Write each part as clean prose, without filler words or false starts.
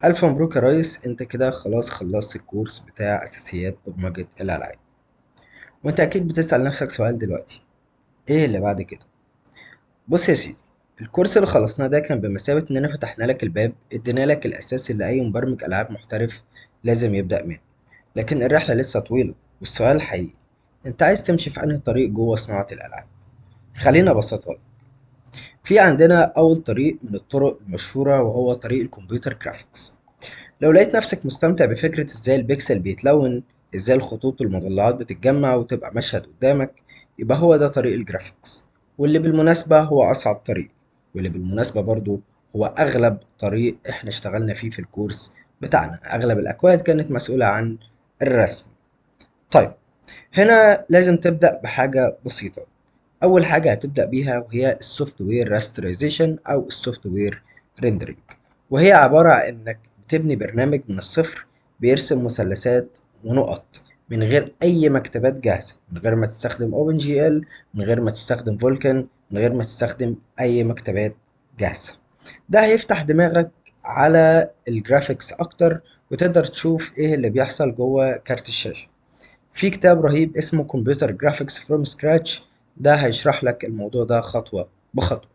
ألف مبروك يا ريس، انت كده خلاص خلصت الكورس بتاع أساسيات برمجة الألعاب. وانت أكيد بتسأل نفسك سؤال دلوقتي: ايه اللي بعد كده؟ بص يا سيدي، الكورس اللي خلصناه ده كان بمثابة اننا فتحنا لك الباب، ادينا لك الأساس اللي أي مبرمج ألعاب محترف لازم يبدأ منه. لكن الرحلة لسه طويلة، والسؤال الحقيقي: انت عايز تمشي في أنهي طريق جوه صناعة الألعاب؟ خلينا أبسطها لك. في عندنا أول طريق من الطرق المشهورة، وهو طريق الكمبيوتر جرافيكس. لو لقيت نفسك مستمتع بفكرة ازاي البيكسل بيتلون، ازاي الخطوط والمضلعات بتتجمع وتبقى مشهد قدامك، يبقى هو ده طريق الجرافيكس. واللي بالمناسبة هو أصعب طريق، واللي بالمناسبة برضو هو أغلب طريق احنا اشتغلنا فيه في الكورس بتاعنا. أغلب الأكواد كانت مسؤولة عن الرسم. طيب، هنا لازم تبدأ بحاجة بسيطة. أول حاجة هتبدأ بيها وهي السوفت وير راسترايزيشن أو السوفت وير ريندرينج، وهي عبارة عن إنك بتبني برنامج من الصفر بيرسم مثلثات ونقط من غير أي مكتبات جاهزة، من غير ما تستخدم اوبن جي ال، من غير ما تستخدم فولكان، من غير ما تستخدم أي مكتبات جاهزة. ده هيفتح دماغك على الجرافيكس أكتر، وتقدر تشوف إيه اللي بيحصل جوه كارت الشاشة. في كتاب رهيب اسمه كمبيوتر جرافيكس فروم سكراتش، ده هيشرح لك الموضوع ده خطوة بخطوة.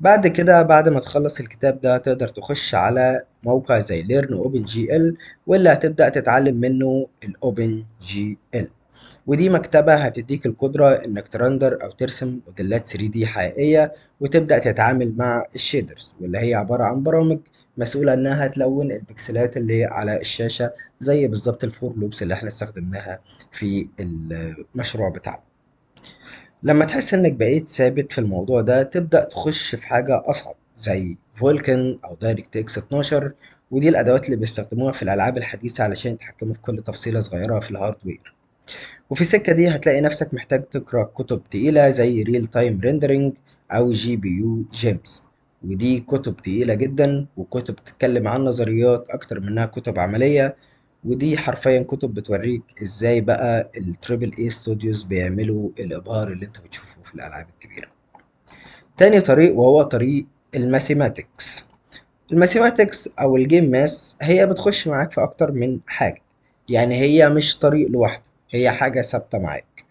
بعد كده، بعد ما تخلص الكتاب ده، تقدر تخش على موقع زي ليرن اوبن جي ال، واللي هتبدأ تتعلم منه الاوبن جي ال. ودي مكتبة هتديك القدرة انك ترندر او ترسم موديلات 3D حقيقية، وتبدأ تتعامل مع الشيدرز، واللي هي عبارة عن برامج مسؤولة انها تلون البكسلات اللي على الشاشة، زي بالظبط الفور لوبس اللي احنا استخدمناها في المشروع بتاعنا. لما تحس انك بقيت ثابت في الموضوع ده، تبدأ تخش في حاجة اصعب زي فولكن او دايركت اكس 12. ودي الادوات اللي بيستخدموها في الالعاب الحديثة علشان يتحكموا في كل تفصيلة صغيرة في الهاردوير. وفي السكة دي هتلاقي نفسك محتاج تقرأ كتب تقيلة زي ريل تايم ريندرينج أو جي بي يو جيمز. ودي كتب تقيلة جدا، وكتب بتتكلم عن نظريات أكتر منها كتب عملية. ودي حرفيا كتب بتوريك ازاي بقى التريبل اي ستوديوز بيعملوا الإبهار اللي انت بتشوفه في الألعاب الكبيرة. تاني طريق وهو طريق الماثيماتكس. الماثيماتكس أو الجيم ماس هي بتخش معاك في أكتر من حاجة. يعني هي مش طريق لوحده، هي حاجة ثابتة معاك.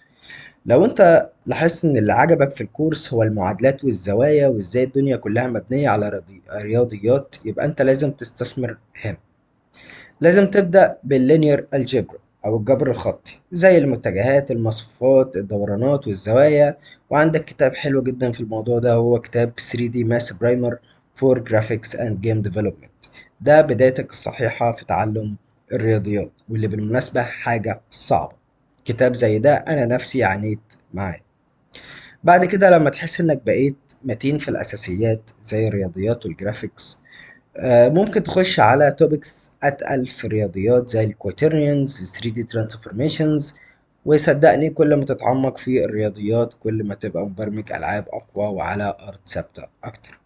لو انت لاحظت ان اللي عجبك في الكورس هو المعادلات والزوايا وازاي الدنيا كلها مبنية على رياضيات، يبقى انت لازم تستثمر هنا. لازم تبدأ باللينير الجبر او الجبر الخطي، زي المتجهات، المصفوفات، الدورانات والزوايا. وعندك كتاب حلو جدا في الموضوع ده، هو كتاب 3D Math Primer for Graphics and Game Development. ده بدايتك الصحيحة في تعلم الرياضيات، واللي بالمناسبة حاجة صعبة. كتاب زي ده أنا نفسي عانيت معاه. بعد كده لما تحس إنك بقيت متين في الأساسيات زي الرياضيات والجرافيكس، ممكن تخش على توبكس أتقل في الرياضيات زي الكواترنيانز، 3D ترانسفورميشنز. وصدقني كل ما تتعمق في الرياضيات كل ما تبقى مبرمج ألعاب أقوى وعلى أرض ثابتة أكتر.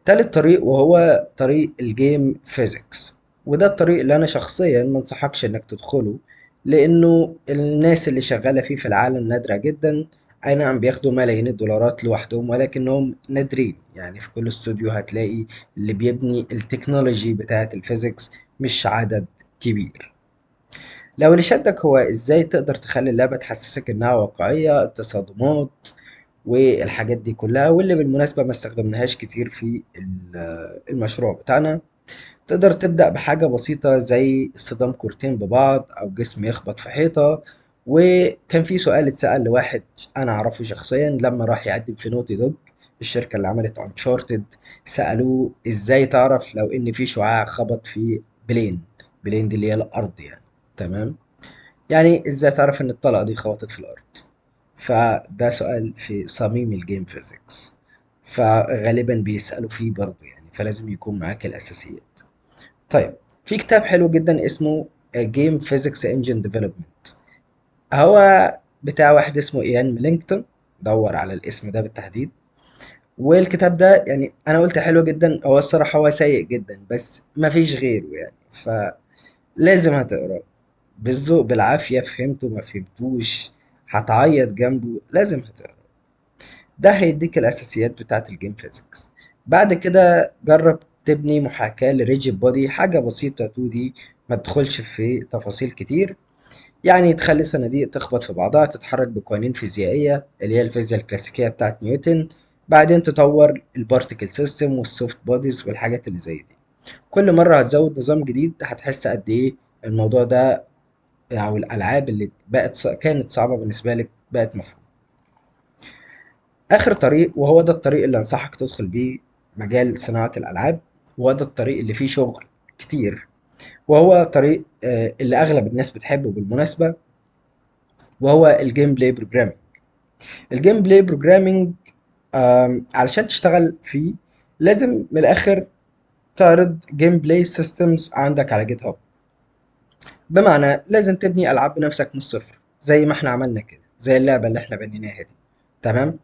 تالت طريق وهو طريق الجيم فيزيكس، وده الطريق اللي أنا شخصيا منصحكش إنك تدخله، لأنه الناس اللي شغالة فيه في العالم نادرة جدا. أي نعم، بياخدوا ملايين الدولارات لوحدهم، ولكنهم نادرين. يعني في كل استوديو هتلاقي اللي بيبني التكنولوجي بتاعة الفيزيكس مش عدد كبير. لو اللي شدك هو ازاي تقدر تخلي اللعبة تحسسك انها واقعية، التصادمات والحاجات دي كلها، واللي بالمناسبة ما استخدمناهاش كتير في المشروع بتاعنا، تقدر تبدأ بحاجة بسيطة زي اصطدام كورتين ببعض أو جسم يخبط في حيطة. وكان في سؤال اتسأل لواحد أنا أعرفه شخصيا لما راح يقدم في نوتي دوج، الشركة اللي عملت أنشارتد. سألوه إزاي تعرف لو إن في شعاع خبط في بلين. بلين دي اللي هي الأرض يعني. تمام. يعني إزاي تعرف إن الطلقة دي خبطت في الأرض؟ فده سؤال في صميم الجيم فيزيكس، فغالبا بيسألوا فيه برضه يعني، فلازم يكون معاك الأساسيات. طيب، في كتاب حلو جدا اسمه Game Physics Engine Development. هو بتاع واحد اسمه إيان ميلينغتون، دور على الاسم ده بالتحديد. والكتاب ده يعني أنا قلت حلو جدا، هو الصراحة هو سيء جدا بس مفيش غيره يعني، فلازم هتقراه بالذوق بالعافية. فهمته ما فهمتوش هتعيط جنبه، لازم هتقراه. ده هيديك الأساسيات بتاعة الجيم فيزيكس. بعد كده جرب تبني محاكاة لريجيد بودي، حاجة بسيطة 2D، ما تدخلش في تفاصيل كتير. يعني تخلي صناديق تخبط في بعضها، تتحرك بقوانين فيزيائية اللي هي الفيزياء الكلاسيكية بتاعت نيوتن. بعدين تطور البارتيكل سيستم والسوفت بوديز والحاجات اللي زي دي. كل مرة هتزود نظام جديد هتحس قد ايه الموضوع ده او الالعاب اللي كانت صعبة بالنسبة لك بقت مفهومة. اخر طريق، وهو ده الطريق اللي انصحك تدخل بيه مجال صناعة الالعاب، وهو ده الطريق اللي فيه شغل كتير، وهو طريق اللي اغلب الناس بتحبه بالمناسبة، وهو الجيم بلاي بروجرامينج. الجيم بلاي بروجرامينج علشان تشتغل فيه لازم من الاخر تعرض جيم بلاي سيستمز عندك على جيت هاب. بمعنى لازم تبني العاب بنفسك من الصفر زي ما احنا عملنا كده، زي اللعبة اللي احنا بنيناها دي. تمام.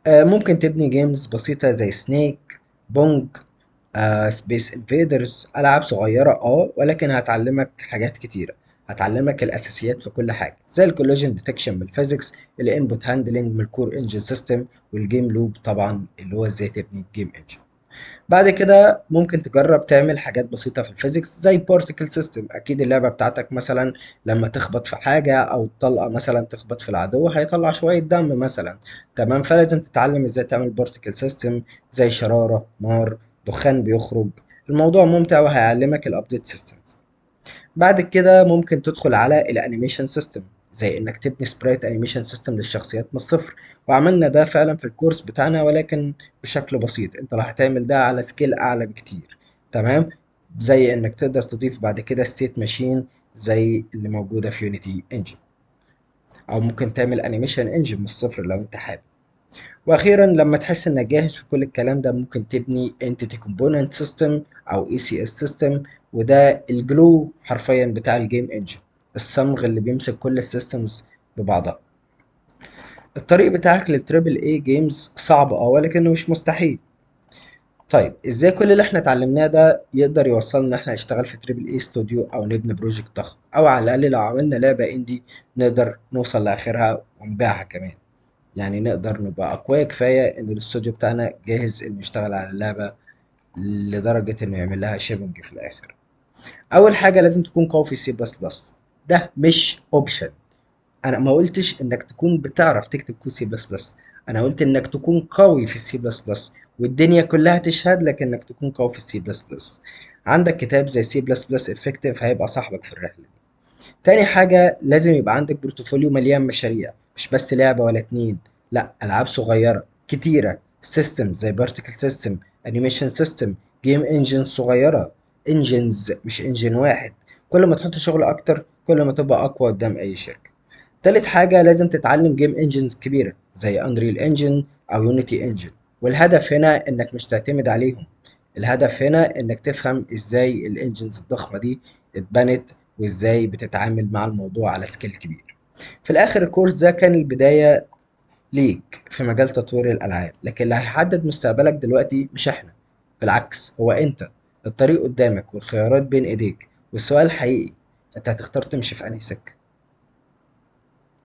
ممكن تبني جيمز بسيطة زي سنيك، بونج، سبيس انفيدرز، العاب صغيرة ولكن هتعلمك حاجات كتيرة. هتعلمك الاساسيات في كل حاجة زي الكولوجين ديتكشن من الفيزيكس، الانبوت هاندلنج من الكور انجن سيستم، والجيم لوب طبعا اللي هو ازاي تبني الجيم انجن. بعد كده ممكن تجرب تعمل حاجات بسيطة في الفيزيكس زي بارتيكل سيستم. أكيد اللعبة بتاعتك مثلا لما تخبط في حاجة أو طلقة مثلا تخبط في العدو هيطلع شوية دم مثلا. تمام، فلازم تتعلم ازاي تعمل بارتيكل سيستم زي شرارة، نار، دخان بيخرج. الموضوع ممتع وهيعلمك الابديت سيستمز. بعد كده ممكن تدخل على الانيميشن سيستم، زي انك تبني سبرايت انيميشن سيستم للشخصيات من الصفر. وعملنا ده فعلا في الكورس بتاعنا، ولكن بشكل بسيط. انت راح تعمل ده على سكيل اعلى بكتير. تمام. زي انك تقدر تضيف بعد كده ستيت ماشين زي اللي موجودة في يونيتي انجن، او ممكن تعمل انيميشن انجن من الصفر لو انت حابب. واخيرا لما تحس انك جاهز في كل الكلام ده ممكن تبني entity component system او ECS system، وده الجلو حرفيا بتاع الجيم انجن، الصمغ اللي بيمسك كل السيستمز ببعضها. الطريق بتاعك للتريبل اي جيمز صعب ولكنه مش مستحيل. طيب ازاي كل اللي احنا اتعلمناه ده يقدر يوصلنا احنا نشتغل في تريبل اي استوديو او نبني بروجكت ضخم، او على الاقل لو عملنا لعبة اندي نقدر نوصل لاخرها ونبيعها كمان. يعني نقدر نبقى أقوياء كفاية إن الاستوديو بتاعنا جاهز إنه يشتغل على اللعبة لدرجة إنه يعمل لها شيبنج في الآخر. أول حاجة لازم تكون قوي في السي بلس بلس. ده مش أوبشن. أنا ما قلتش إنك تكون بتعرف تكتب كود سي بلس بلس، أنا قلت إنك تكون قوي في السي بلس بلس، والدنيا كلها تشهد لك إنك تكون قوي في السي بلس بلس. عندك كتاب زي سي بلس بلس افكتيف هيبقى صاحبك في الرحلة. تاني حاجة لازم يبقى عندك بورتفوليو مليان مشاريع، مش بس لعبة ولا اتنين، لا ألعاب صغيرة كتيرة، سيستم زي بارتيكل سيستم، انيميشن سيستم، جيم انجن صغيرة، انجنز مش انجن واحد. كل ما تحط شغل اكتر كل ما تبقى اقوى قدام اي شركة. تالت حاجة لازم تتعلم جيم انجنز كبيرة زي انريل انجن او يونيتي انجن، والهدف هنا انك مش تعتمد عليهم. الهدف هنا انك تفهم ازاي الانجنز الضخمة دي اتبنت، وازاي بتتعامل مع الموضوع على سكيل كبير. في الاخر الكورس ده كان البداية ليك في مجال تطوير الالعاب، لكن اللي هيحدد مستقبلك دلوقتي مش احنا، بالعكس هو انت. الطريق قدامك والخيارات بين ايديك، والسؤال الحقيقي انت هتختار تمشي في انهي سكة.